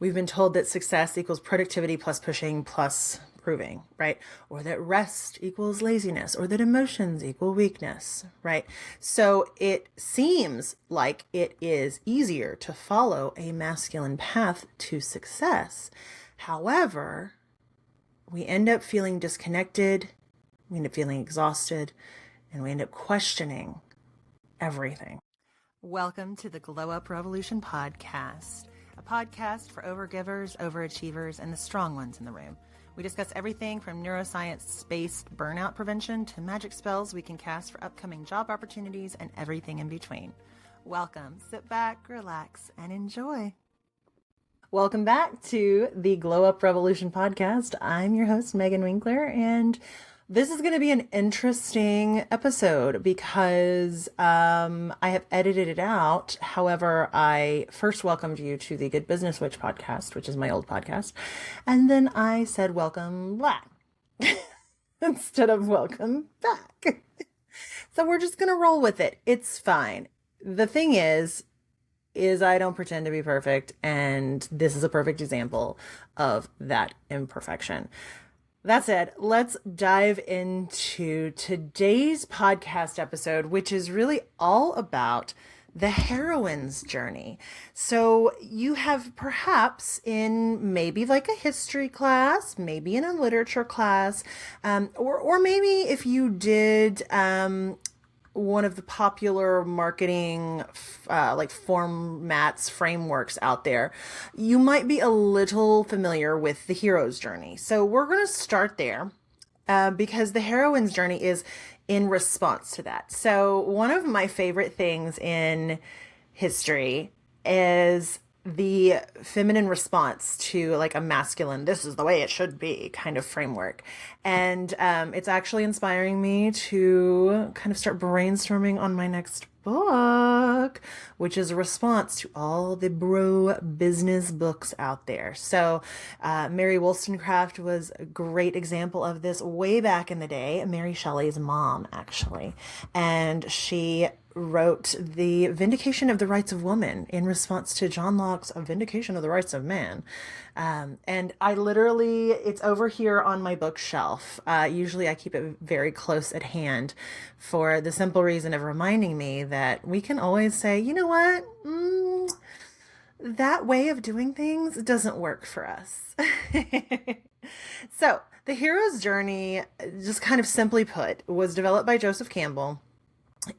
We've been told that success equals productivity plus pushing plus proving, right? Or that rest equals laziness, or that emotions equal weakness, right? So it seems like it is easier to follow a masculine path to success. However, we end up feeling disconnected, we end up feeling exhausted, and we end up questioning everything. Welcome to the Glow Up Revolution podcast, a podcast for overgivers, overachievers, and the strong ones in the room. We discuss everything from neuroscience-based burnout prevention to magic spells we can cast for upcoming job opportunities and everything in between. Welcome. Sit back, relax, and enjoy. Welcome back to the Glow Up Revolution podcast. I'm your host, Megan Winkler, and this is going to be an interesting episode because I have edited it out. However, I first welcomed you to the Good Business Witch podcast, which is my old podcast. And then I said, welcome back instead of welcome back. So we're just going to roll with it. It's fine. The thing is I don't pretend to be perfect. And this is a perfect example of that imperfection. That said, let's dive into today's podcast episode, which is really all about the heroine's journey. So you have perhaps in maybe like a history class, maybe in a literature class, or maybe if you did one of the popular marketing like formats, frameworks out there, you might be a little familiar with the hero's journey. So we're going to start there because the heroine's journey is in response to that. So one of my favorite things in history is the feminine response to like a masculine, this is the way it should be kind of framework. And it's actually inspiring me to kind of start brainstorming on my next book, which is a response to all the bro business books out there. So Mary Wollstonecraft was a great example of this way back in the day. Mary Shelley's mom, actually. And she wrote the Vindication of the Rights of Woman in response to John Locke's Vindication of the Rights of Man. And I literally, it's over here on my bookshelf. Usually I keep it very close at hand for the simple reason of reminding me that we can always say, you know what? That way of doing things doesn't work for us. So the hero's journey, just kind of simply put, was developed by Joseph Campbell.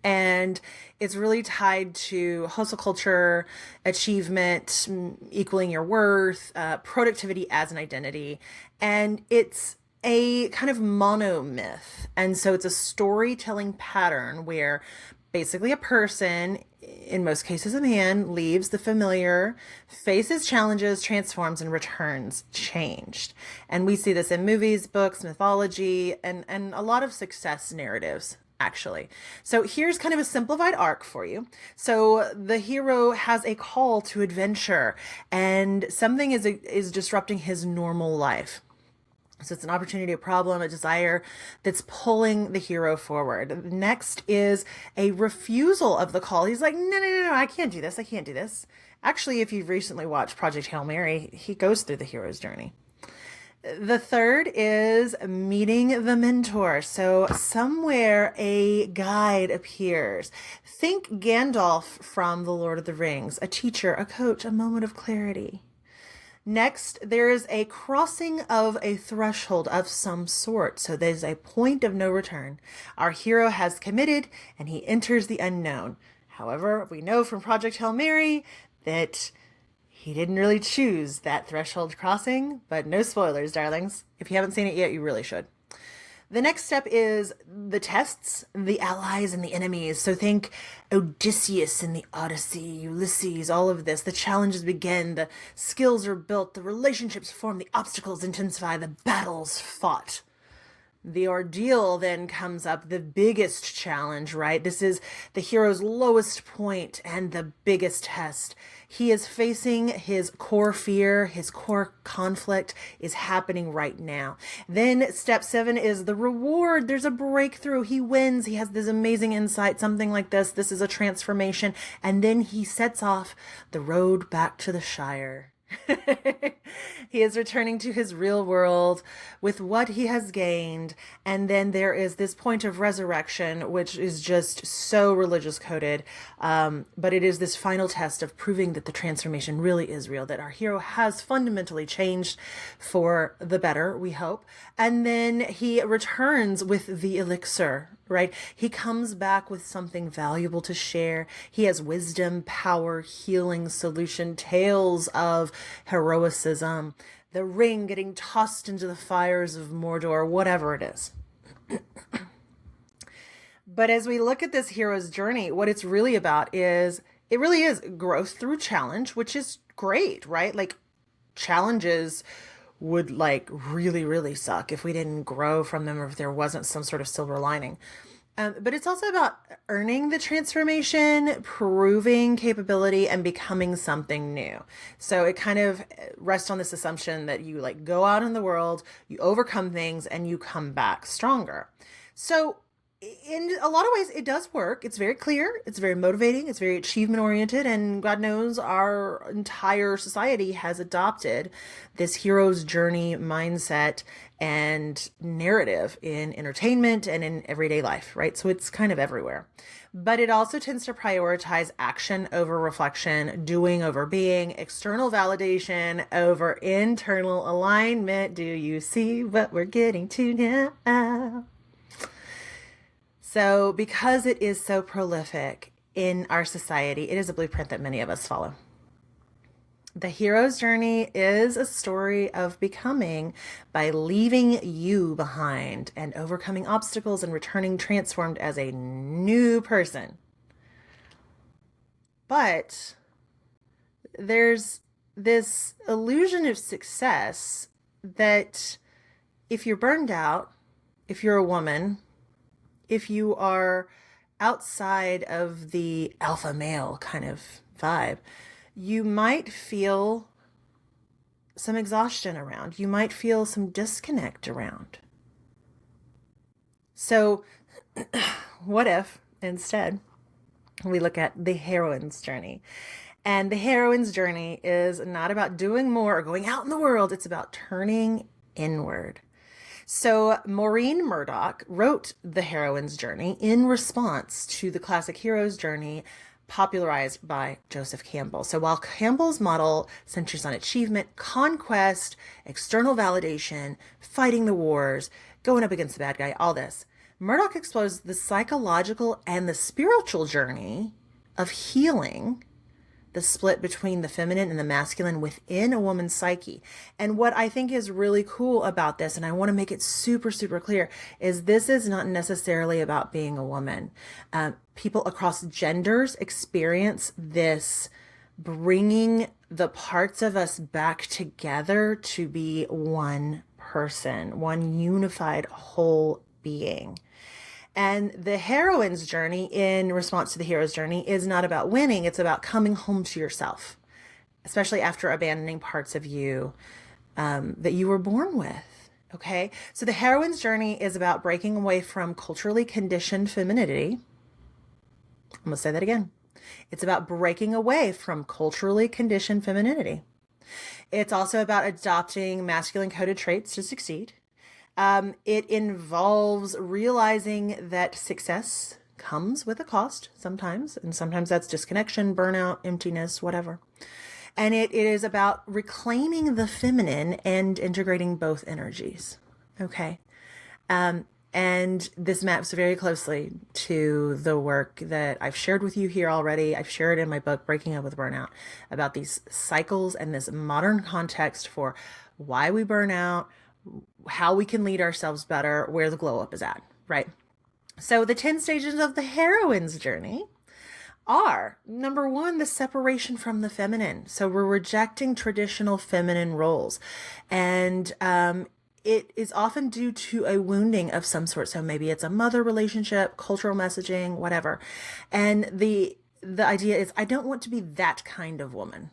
And it's really tied to hustle culture, achievement, equaling your worth, productivity as an identity. And it's a kind of monomyth. And so it's a storytelling pattern where basically a person, in most cases a man, leaves the familiar, faces challenges, transforms, and returns changed. And we see this in movies, books, mythology, and a lot of success narratives, actually. So here's kind of a simplified arc for you. So the hero has a call to adventure, and something is disrupting his normal life. So it's an opportunity, a problem, a desire that's pulling the hero forward. Next is a refusal of the call. He's like, no, I can't do this. I can't do this. Actually, if you've recently watched Project Hail Mary, he goes through the hero's journey. The third is meeting the mentor. So somewhere a guide appears. Think Gandalf from The Lord of the Rings, a teacher, a coach, a moment of clarity. Next, there is a crossing of a threshold of some sort. So there's a point of no return. Our hero has committed and he enters the unknown. However, we know from Project Hail Mary that he didn't really choose that threshold crossing, but no spoilers, darlings. If you haven't seen it yet, you really should. The next step is the tests, the allies and the enemies. So think Odysseus in the Odyssey, Ulysses, all of this. The challenges begin, the skills are built, the relationships form, the obstacles intensify, the battles fought. The ordeal then comes up, the biggest challenge, right? This is the hero's lowest point and the biggest test. He is facing his core fear, his core conflict is happening right now. Then step 7 is the reward. There's a breakthrough. He wins. He has this amazing insight, something like this. This is a transformation. And then he sets off the road back to the Shire. He is returning to his real world with what he has gained. And then there is this point of resurrection, which is just so religious coded. But it is this final test of proving that the transformation really is real, that our hero has fundamentally changed for the better, we hope. And then he returns with the elixir, right? He comes back with something valuable to share. He has wisdom, power, healing, solution, tales of heroicism, the ring getting tossed into the fires of Mordor, whatever it is. But as we look at this hero's journey, what it's really about is, it really is growth through challenge, which is great, right? Like, challenges would like really, really suck if we didn't grow from them or if there wasn't some sort of silver lining. But it's also about earning the transformation, proving capability, and becoming something new. So it kind of rests on this assumption that you like go out in the world, you overcome things, and you come back stronger. So in a lot of ways, it does work. It's very clear. It's very motivating. It's very achievement oriented. And God knows our entire society has adopted this hero's journey mindset and narrative in entertainment and in everyday life, right? So it's kind of everywhere. But it also tends to prioritize action over reflection, doing over being, external validation over internal alignment. Do you see what we're getting to now? So because it is so prolific in our society, it is a blueprint that many of us follow. The hero's journey is a story of becoming by leaving you behind and overcoming obstacles and returning transformed as a new person. But there's this illusion of success that if you're burned out, if you're a woman, if you are outside of the alpha male kind of vibe, you might feel some exhaustion around. You might feel some disconnect around. So what if instead we look at the heroine's journey? And the heroine's journey is not about doing more or going out in the world. It's about turning inward. So Maureen Murdoch wrote The Heroine's Journey in response to the classic hero's journey popularized by Joseph Campbell. So while Campbell's model centers on achievement, conquest, external validation, fighting the wars, going up against the bad guy, all this, Murdoch explores the psychological and the spiritual journey of healing, the split between the feminine and the masculine within a woman's psyche. And what I think is really cool about this, and I want to make it super, super clear, is this is not necessarily about being a woman. People across genders experience this bringing the parts of us back together to be one person, one unified whole being. And the heroine's journey, in response to the hero's journey, is not about winning. It's about coming home to yourself, especially after abandoning parts of you that you were born with. Okay. So the heroine's journey is about breaking away from culturally conditioned femininity. I'm going to say that again. It's about breaking away from culturally conditioned femininity. It's also about adopting masculine coded traits to succeed. It involves realizing that success comes with a cost sometimes, and sometimes that's disconnection, burnout, emptiness, whatever. And it is about reclaiming the feminine and integrating both energies. Okay. And this maps very closely to the work that I've shared with you here already. I've shared in my book, Breaking Up with Burnout, about these cycles and this modern context for why we burn out, how we can lead ourselves better, where the glow up is at, right? So the 10 stages of the heroine's journey are, number one, the separation from the feminine. So we're rejecting traditional feminine roles. And it is often due to a wounding of some sort. So maybe it's a mother relationship, cultural messaging, whatever. And the idea is, I don't want to be that kind of woman.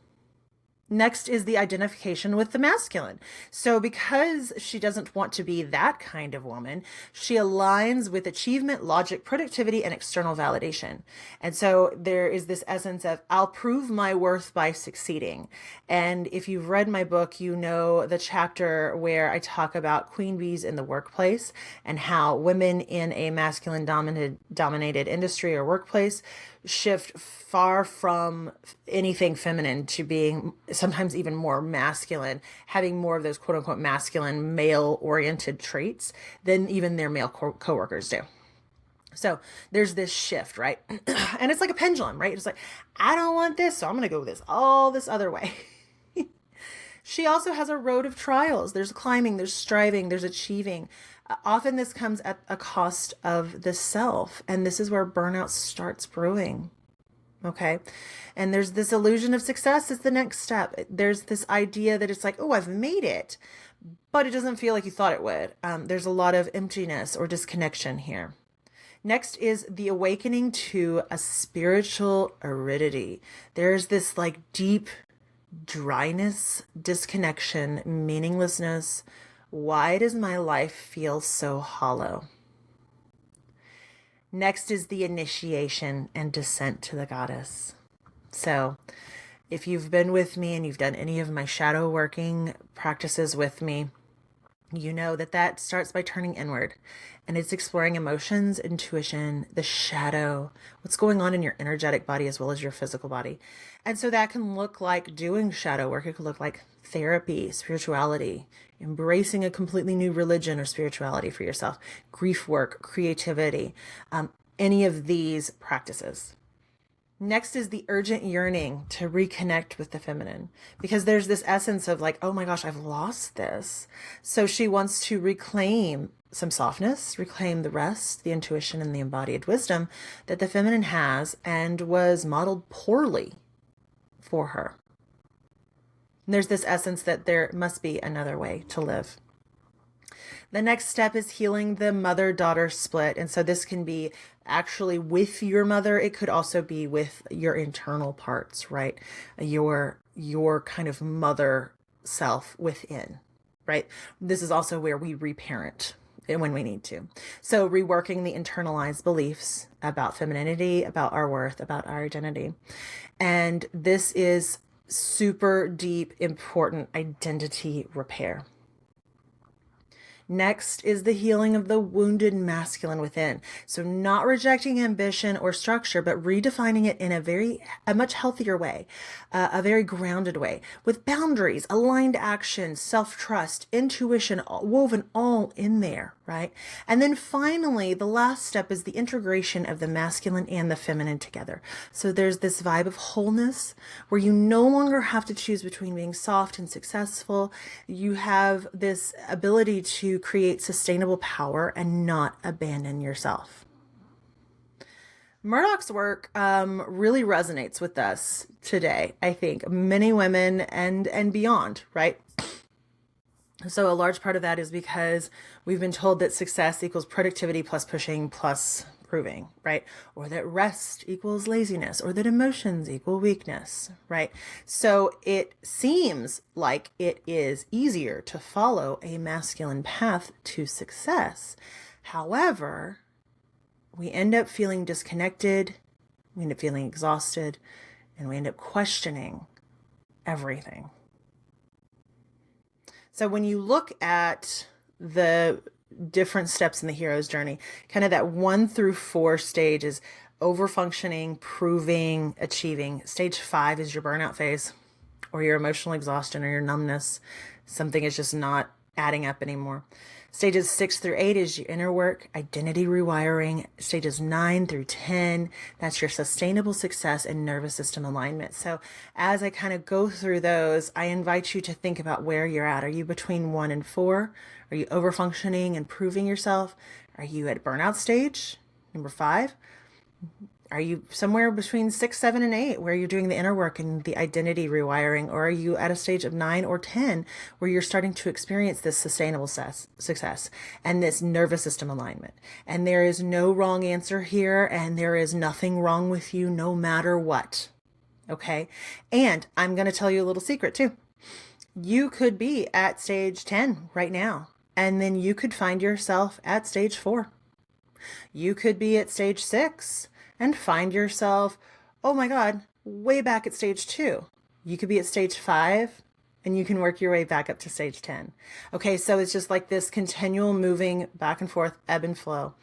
Next is the identification with the masculine. So because she doesn't want to be that kind of woman, she aligns with achievement, logic, productivity, and external validation. And so there is this essence of, I'll prove my worth by succeeding. And if you've read my book, you know the chapter where I talk about queen bees in the workplace and how women in a masculine dominated industry or workplace shift far from anything feminine to being sometimes even more masculine, having more of those quote unquote masculine male oriented traits than even their male coworkers do. So there's this shift, right? And it's like a pendulum, right? It's like, I don't want this, so I'm going to go this other way. She also has a road of trials. There's climbing, there's striving, there's achieving. Often this comes at a cost of the self. And this is where burnout starts brewing. Okay. And there's this illusion of success. It's the next step. There's this idea that it's like, oh, I've made it, but it doesn't feel like you thought it would. There's a lot of emptiness or disconnection here. Next is the awakening to a spiritual aridity. There's this like deep dryness, disconnection, meaninglessness. Why does my life feel so hollow? Next is the initiation and descent to the goddess. So if you've been with me and you've done any of my shadow working practices with me, you know that starts by turning inward, and it's exploring emotions, intuition, the shadow, what's going on in your energetic body as well as your physical body. And so that can look like doing shadow work. It could look like therapy, spirituality, embracing a completely new religion or spirituality for yourself, grief work, creativity, any of these practices. Next is the urgent yearning to reconnect with the feminine, because there's this essence of like, oh my gosh, I've lost this. So she wants to reclaim some softness, reclaim the rest, the intuition, and the embodied wisdom that the feminine has and was modeled poorly for her. And there's this essence that there must be another way to live. The next step is healing the mother-daughter split. And so this can be actually with your mother. It could also be with your internal parts, right? Your kind of mother self within, right? This is also where we reparent when we need to. So reworking the internalized beliefs about femininity, about our worth, about our identity. And this is super deep, important identity repair. Next is the healing of the wounded masculine within. So not rejecting ambition or structure, but redefining it in a much healthier way, a very grounded way, with boundaries, aligned action, self-trust, intuition, woven all in there, right? And then finally, the last step is the integration of the masculine and the feminine together. So there's this vibe of wholeness where you no longer have to choose between being soft and successful. You have this ability to create sustainable power and not abandon yourself. Murdoch's work really resonates with us today, I think. Many women and beyond, right? So a large part of that is because we've been told that success equals productivity plus pushing plus proving, right? Or that rest equals laziness, or that emotions equal weakness, right? So it seems like it is easier to follow a masculine path to success. However, we end up feeling disconnected, we end up feeling exhausted, and we end up questioning everything. So when you look at the different steps in the hero's journey, kind of that 1 through 4 stage is overfunctioning, proving, achieving. Stage 5 is your burnout phase, or your emotional exhaustion, or your numbness. Something is just not adding up anymore. Stages 6 through 8 is your inner work, identity rewiring. Stages 9 through 10, that's your sustainable success and nervous system alignment. So as I kind of go through those, I invite you to think about where you're at. Are you between 1 and 4? Are you overfunctioning and proving yourself? Are you at burnout stage, number 5? Are you somewhere between 6, 7, and 8 where you're doing the inner work and the identity rewiring? Or are you at a stage of 9 or 10 where you're starting to experience this sustainable success and this nervous system alignment? And there is no wrong answer here, and there is nothing wrong with you no matter what. Okay. And I'm going to tell you a little secret too. You could be at stage 10 right now, and then you could find yourself at stage 4. You could be at stage 6 and find yourself, oh my God, way back at stage 2. You could be at stage 5 and you can work your way back up to stage 10. Okay, so it's just like this continual moving back and forth, ebb and flow.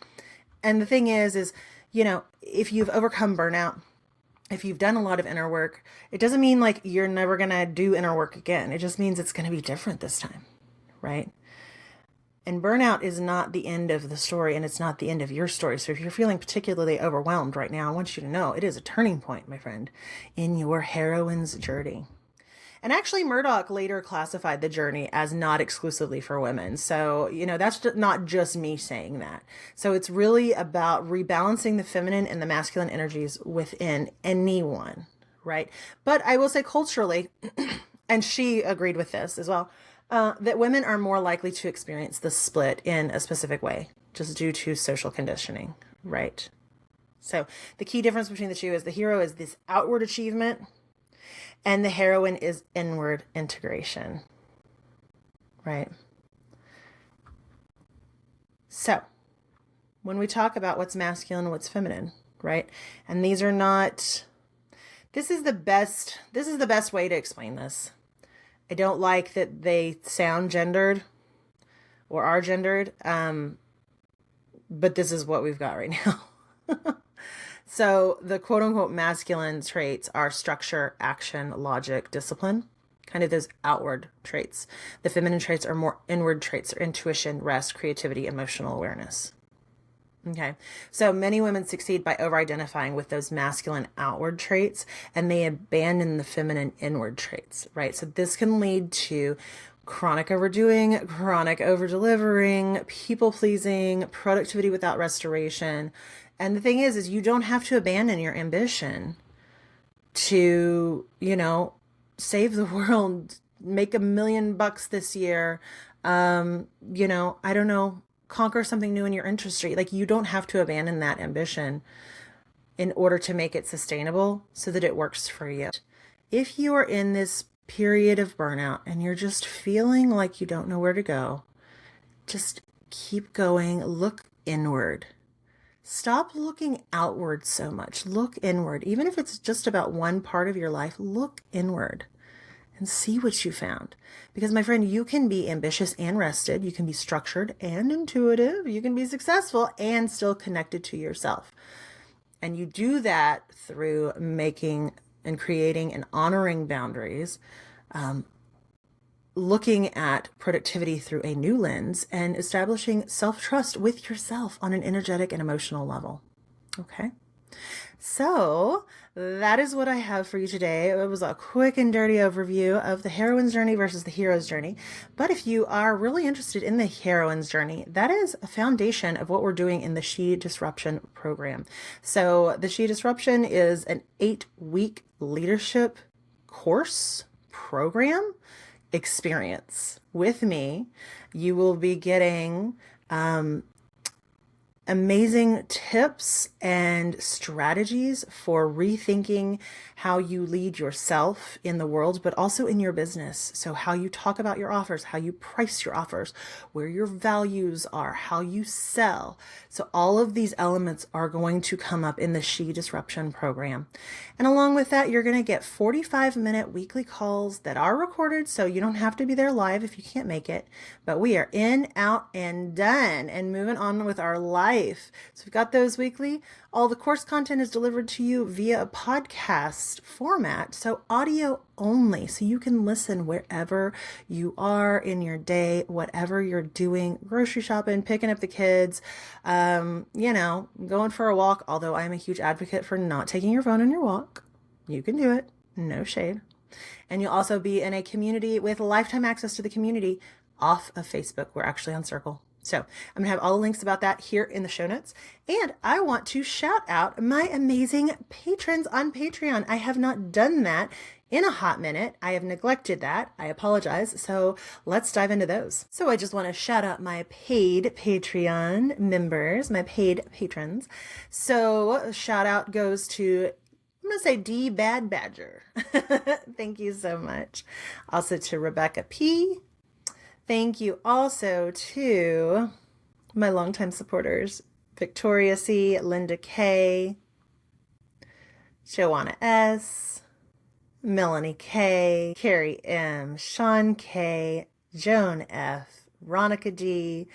And the thing is, if you've overcome burnout, if you've done a lot of inner work, it doesn't mean like you're never going to do inner work again. It just means it's going to be different this time, right? And burnout is not the end of the story, and it's not the end of your story. So if you're feeling particularly overwhelmed right now, I want you to know it is a turning point, my friend, in your heroine's journey. And actually, Murdoch later classified the journey as not exclusively for women. So, that's not just me saying that. So it's really about rebalancing the feminine and the masculine energies within anyone, right? But I will say culturally, and she agreed with this as well, that women are more likely to experience the split in a specific way, just due to social conditioning, right? So the key difference between the two is the hero is this outward achievement, and the heroine is inward integration, right? So when we talk about what's masculine and what's feminine, right? And this is the best way to explain this. I don't like that they sound gendered or are gendered, but this is what we've got right now. So the quote unquote masculine traits are structure, action, logic, discipline, kind of those outward traits. The feminine traits are more inward traits, or intuition, rest, creativity, emotional awareness. Okay. So many women succeed by over-identifying with those masculine outward traits, and they abandon the feminine inward traits, right? So this can lead to chronic overdoing, chronic over-delivering, people-pleasing, productivity without restoration. And the thing is you don't have to abandon your ambition to, save the world, make $1 million this year. I don't know, conquer something new in your industry. Like, you don't have to abandon that ambition in order to make it sustainable so that it works for you. If you are in this period of burnout and you're just feeling like you don't know where to go, just keep going, look inward. Stop looking outward so much. Look inward. Even if it's just about one part of your life, look inward and see what you found. Because, my friend, you can be ambitious and rested. You can be structured and intuitive. You can be successful and still connected to yourself. And you do that through making and creating and honoring boundaries, looking at productivity through a new lens, and establishing self-trust with yourself on an energetic and emotional level. Okay. So that is what I have for you today. It was a quick and dirty overview of the heroine's journey versus the hero's journey. But if you are really interested in the heroine's journey, that is a foundation of what we're doing in the She Disruption program. So the She Disruption is an 8-week leadership course program experience with me. You will be getting amazing tips and strategies for rethinking how you lead yourself in the world, but also in your business. So how you talk about your offers, how you price your offers, where your values are, how you sell. So all of these elements are going to come up in the She Disruption program. And along with that, you're going to get 45-minute weekly calls that are recorded, so you don't have to be there live if you can't make it. But we are in, out, and done and moving on with our life. So we've got those weekly. All the course content is delivered to you via a podcast format, so audio only, so you can listen wherever you are in your day, whatever you're doing, grocery shopping, picking up the kids, going for a walk, although I'm a huge advocate for not taking your phone on your walk. You can do it, no shade. And you'll also be in a community with lifetime access to the community off of Facebook. We're actually on Circle. So I'm going to have all the links about that here in the show notes. And I want to shout out my amazing patrons on Patreon. I have not done that in a hot minute. I have neglected that. I apologize. So let's dive into those. So I just want to shout out my paid Patreon members, my paid patrons. So shout out goes to I'm going to say D Bad Badger. Thank you so much. Also to Rebecca P. Thank you also to my longtime supporters, Victoria C., Linda K., Joanna S., Melanie K., Carrie M., Sean K., Joan F., Ronica D.,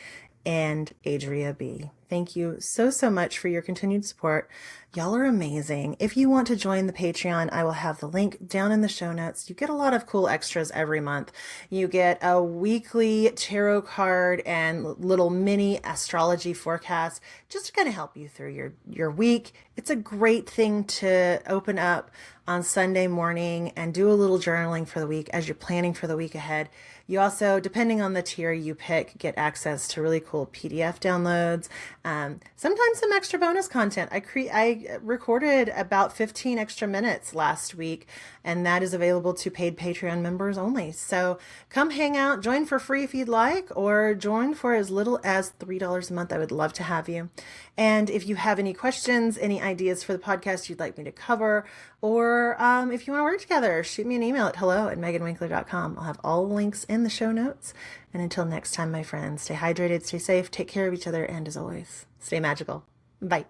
and Adria B. Thank you so, so much for your continued support. Y'all are amazing. If you want to join the Patreon, I will have the link down in the show notes. You get a lot of cool extras every month. You get a weekly tarot card and little mini astrology forecast just to kind of help you through your week. It's a great thing to open up on Sunday morning and do a little journaling for the week as you're planning for the week ahead. You also, depending on the tier you pick, get access to really cool PDF downloads. Sometimes some extra bonus content. I recorded about 15 extra minutes last week, and that is available to paid Patreon members only. So come hang out, join for free if you'd like, or join for as little as $3 a month. I would love to have you. And if you have any questions, any ideas for the podcast you'd like me to cover, or if you want to work together, shoot me an email at hello@meganwinkler.com. I'll have all the links in the show notes. And until next time, my friends, stay hydrated, stay safe, take care of each other, and as always, stay magical. Bye.